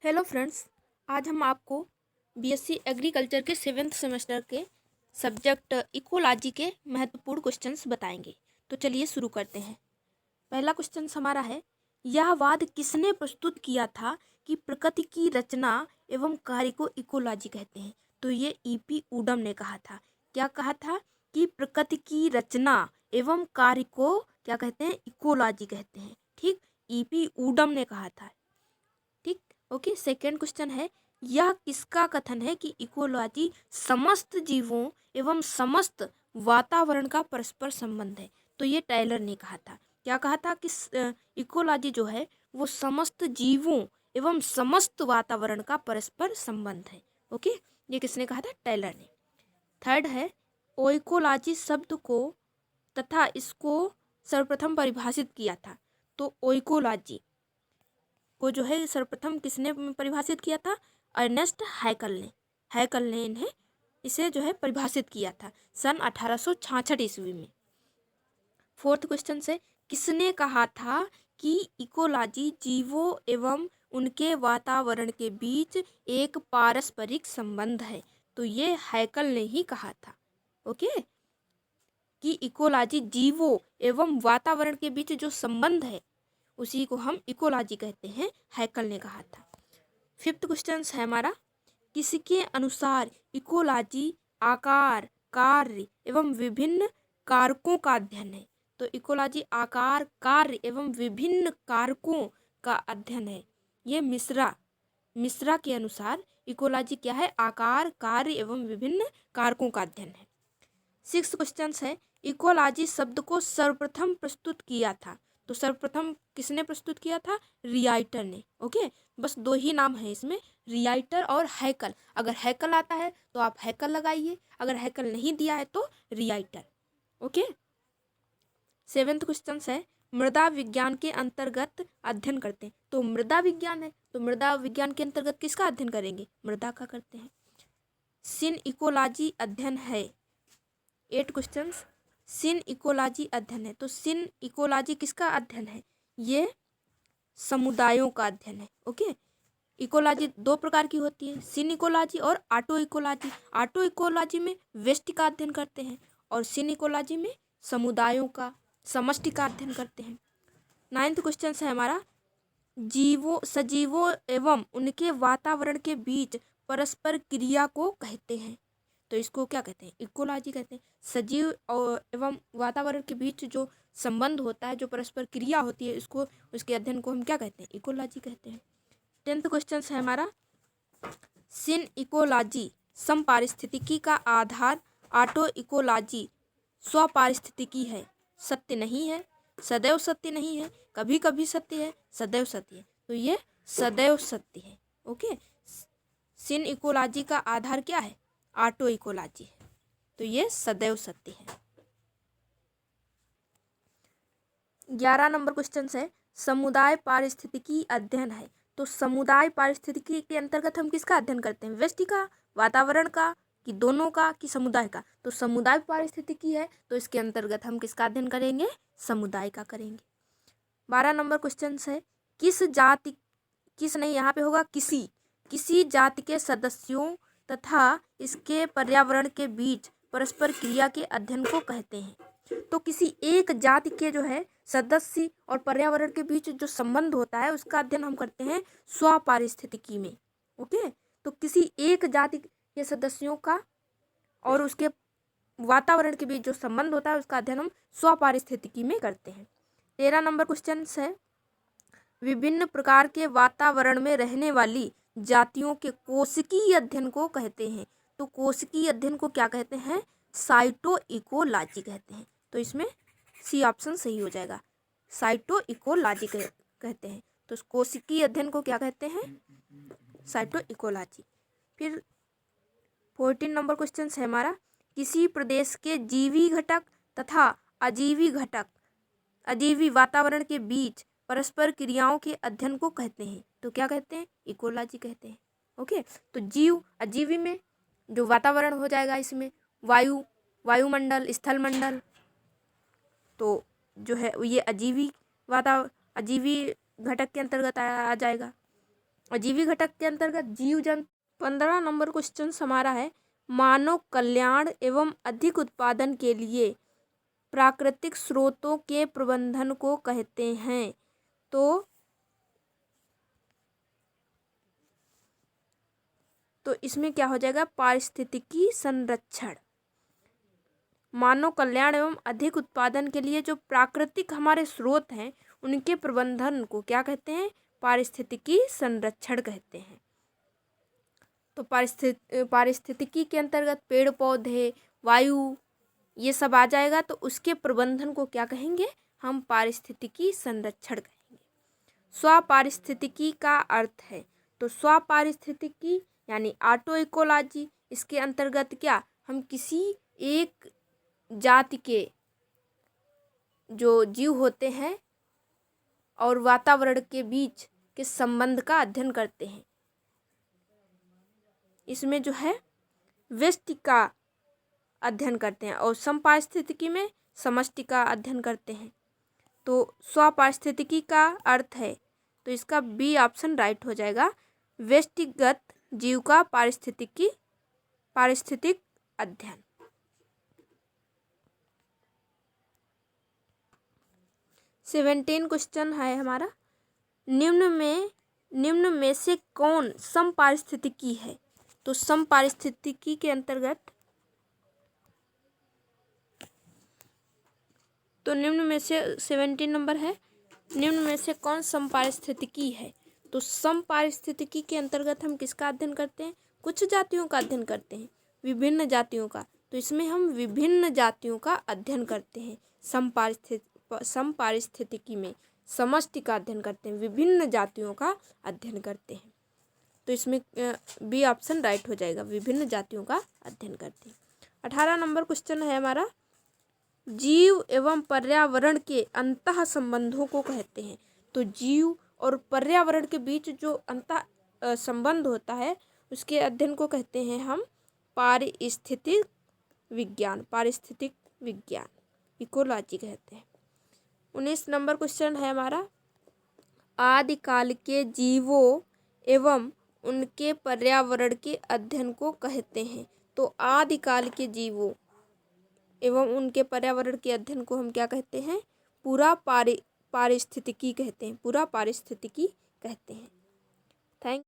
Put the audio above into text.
Hello friends, आज हम आपको बीएससी एग्रीकल्चर के 7th सेमेस्टर के सब्जेक्ट इकोलॉजी के महत्वपूर्ण क्वेश्चंस बताएंगे। तो चलिए शुरू करते हैं। पहला क्वेश्चन हमारा है, यह वाद किसने प्रस्तुत किया था कि प्रकृति की रचना एवं कार्य को इकोलॉजी कहते हैं? तो ये ईपी ऊडम ने कहा था। क्या कहा था? कि प्रकृति की रचना एवं कार्य को क्या कहते हैं? इकोलॉजी कहते हैं। ठीक, ईपी ऊडम ने कहा था। ठीक, ओके। सेकेंड क्वेश्चन है, यह किसका कथन है कि इकोलॉजी समस्त जीवों एवं समस्त वातावरण का परस्पर संबंध है? तो ये टेलर ने कहा था। क्या कहा था? कि इकोलॉजी जो है वो समस्त जीवों एवं समस्त वातावरण का परस्पर संबंध है। ओके, ये किसने कहा था? टेलर ने। थर्ड है, ओइकोलॉजी शब्द को तथा इसको सर्वप्रथम परिभाषित किया था। तो ओइकोलॉजी को जो है सर्वप्रथम किसने परिभाषित किया था? अर्नेस्ट हैकल ने इन्हें इसे जो है परिभाषित किया था सन 1866 ईस्वी में। फोर्थ क्वेश्चन से, किसने कहा था कि इकोलॉजी जीवों एवं उनके वातावरण के बीच एक पारस्परिक संबंध है? तो ये हैकल ने ही कहा था। ओके, कि इकोलॉजी जीवों एवं वातावरण के बीच जो संबंध है उसी को हम इकोलॉजी कहते हैं, हैकल ने कहा था। फिफ्थ क्वेश्चन है हमारा, किसके अनुसार इकोलॉजी आकार, कार्य एवं विभिन्न कारकों का अध्ययन है? तो इकोलॉजी आकार, कार्य एवं विभिन्न कारकों का अध्ययन है। ये मिश्रा के अनुसार इकोलॉजी क्या है? आकार, कार्य एवं विभिन्न कारकों का अध्ययन है। सिक्स्थ क्वेश्चन है, इकोलॉजी शब्द को सर्वप्रथम प्रस्तुत किया था। तो सर्वप्रथम किसने प्रस्तुत किया था? रियाइटर ने। ओके, बस दो ही नाम है इसमें, रियाइटर और हैकल। अगर हैकल आता है तो आप हैकल लगाइए, अगर हैकल नहीं दिया है तो रियाइटर। ओके। सेवेंथ क्वेश्चन है, मृदा विज्ञान के अंतर्गत अध्ययन करते हैं। तो मृदा विज्ञान है, तो मृदा विज्ञान के अंतर्गत किसका अध्ययन करेंगे? मृदा का करते हैं। सिन इकोलॉजी अध्ययन है। 8 क्वेश्चन, सिन इकोलॉजी अध्ययन है। तो सिन इकोलॉजी किसका अध्ययन है? ये समुदायों का अध्ययन है। ओके, इकोलॉजी दो प्रकार की होती है, सिन इकोलॉजी और ऑटो इकोलॉजी। ऑटो इकोलॉजी में व्यष्टि का अध्ययन करते हैं और सिन इकोलॉजी में समुदायों का, समष्टि का अध्ययन करते हैं। 9th क्वेश्चन है हमारा, सजीवों एवं उनके वातावरण के बीच परस्पर क्रिया को कहते हैं। तो इसको क्या कहते हैं? इकोलॉजी कहते हैं। सजीव एवं वातावरण के बीच जो संबंध होता है, जो परस्पर क्रिया होती है, इसको, उसके अध्ययन को हम क्या कहते हैं? इकोलॉजी कहते हैं। 10th क्वेश्चन है हमारा, सिन इकोलॉजी समपारिस्थितिकी का आधार ऑटो इकोलॉजी स्वपारिस्थितिकी है। सत्य नहीं है, सदैव सत्य नहीं है, कभी कभी सत्य है, सदैव सत्य है। तो ये सदैव सत्य है। ओके, सिन इकोलॉजी का आधार क्या है? ऑटो इकोलॉजी है, तो ये सदैव सत्य है। 11 नंबर क्वेश्चन है, समुदाय पारिस्थितिकी अध्ययन है। तो समुदाय पारिस्थितिकी के अंतर्गत हम किसका अध्ययन करते हैं? व्यष्टि का, वातावरण का, कि दोनों का, कि समुदाय का? तो समुदाय पारिस्थितिकी है, तो इसके अंतर्गत हम किसका अध्ययन करेंगे? समुदाय का करेंगे। 12 नंबर क्वेश्चन है, यहाँ पे होगा किसी जाति के सदस्यों तथा इसके पर्यावरण के बीच परस्पर क्रिया के अध्ययन को कहते हैं। तो किसी एक जाति के जो है सदस्य और पर्यावरण के बीच जो संबंध होता है उसका अध्ययन हम करते हैं स्वपारिस्थितिकी में। ओके, तो किसी एक जाति के सदस्यों का और उसके वातावरण के बीच जो संबंध होता है उसका अध्ययन हम स्वपारिस्थितिकी में करते हैं। 13 नंबर क्वेश्चन है, विभिन्न प्रकार के वातावरण में रहने वाली जातियों के कोशिकीय अध्ययन को कहते हैं। तो कोशिकीय अध्ययन को क्या कहते हैं? साइटो इकोलॉजी कहते हैं। तो इसमें सी ऑप्शन सही हो जाएगा, साइटो इकोलॉजी कहते हैं। तो कोशिकीय अध्ययन को क्या कहते हैं? साइटो इकोलॉजी। फिर 14 नंबर क्वेश्चन है हमारा, किसी प्रदेश के जीवी घटक तथा अजीवी वातावरण के बीच परस्पर क्रियाओं के अध्ययन को कहते हैं। तो क्या कहते हैं? इकोलॉजी कहते हैं। ओके, तो अजीवी में जो वातावरण हो जाएगा, इसमें वायुमंडल, स्थलमंडल, तो जो है ये अजीवी घटक के अंतर्गत आ जाएगा। अजीवी घटक के अंतर्गत जीव जंतु। 15 नंबर क्वेश्चन हमारा है, मानव कल्याण एवं अधिक उत्पादन के लिए प्राकृतिक स्रोतों के प्रबंधन को कहते हैं। तो इसमें क्या हो जाएगा, पारिस्थितिकी संरक्षण। मानव कल्याण एवं अधिक उत्पादन के लिए जो प्राकृतिक हमारे स्रोत हैं उनके प्रबंधन को क्या कहते हैं, पारिस्थितिकी संरक्षण कहते हैं। तो पारिस्थितिकी के अंतर्गत पेड़ पौधे, वायु, ये सब आ जाएगा। तो उसके प्रबंधन को क्या कहेंगे, हम पारिस्थितिकी संरक्षण कहेंगे। स्वपारिस्थितिकी का अर्थ है, तो स्वपारिस्थितिकी यानी ऑटो इकोलॉजी, इसके अंतर्गत क्या, हम किसी एक जाति के जो जीव होते हैं और वातावरण के बीच के संबंध का अध्ययन करते हैं। इसमें जो है व्यष्टि का अध्ययन करते हैं और समपारिस्थितिकी में समष्टि का अध्ययन करते हैं। तो स्वपारिस्थितिकी का अर्थ है, तो इसका बी ऑप्शन राइट हो जाएगा, व्यष्टिगत जीव का पारिस्थितिक अध्ययन। सेवेंटीन क्वेश्चन है हमारा, निम्न में से कौन समपारिस्थितिकी है। तो समपारिस्थितिकी के अंतर्गत तो निम्न में से 17 नंबर है, निम्न में से कौन समपारिस्थितिकी है। तो समपारिस्थितिकी के अंतर्गत हम किसका अध्ययन करते हैं, कुछ जातियों का अध्ययन करते हैं, विभिन्न जातियों का। तो इसमें हम विभिन्न जातियों का अध्ययन करते हैं। समपारिस्थितिकी में समष्टि का अध्ययन करते हैं, विभिन्न जातियों का अध्ययन करते हैं। तो इसमें बी ऑप्शन राइट हो जाएगा, विभिन्न जातियों का अध्ययन करते हैं। 18 नंबर क्वेश्चन है हमारा, जीव एवं पर्यावरण के अंतः संबंधों को कहते हैं। तो जीव और पर्यावरण के बीच जो अंतः संबंध होता है उसके अध्ययन को कहते हैं हम पारिस्थितिक विज्ञान, इकोलॉजी कहते हैं। 19 नंबर क्वेश्चन है हमारा, आदिकाल के जीवों एवं उनके पर्यावरण के अध्ययन को कहते हैं। तो आदिकाल के जीवों एवं उनके पर्यावरण के अध्ययन को हम क्या कहते हैं, पूरा पारिस्थितिकी कहते हैं, पूरा पारिस्थितिकी कहते हैं। थैंक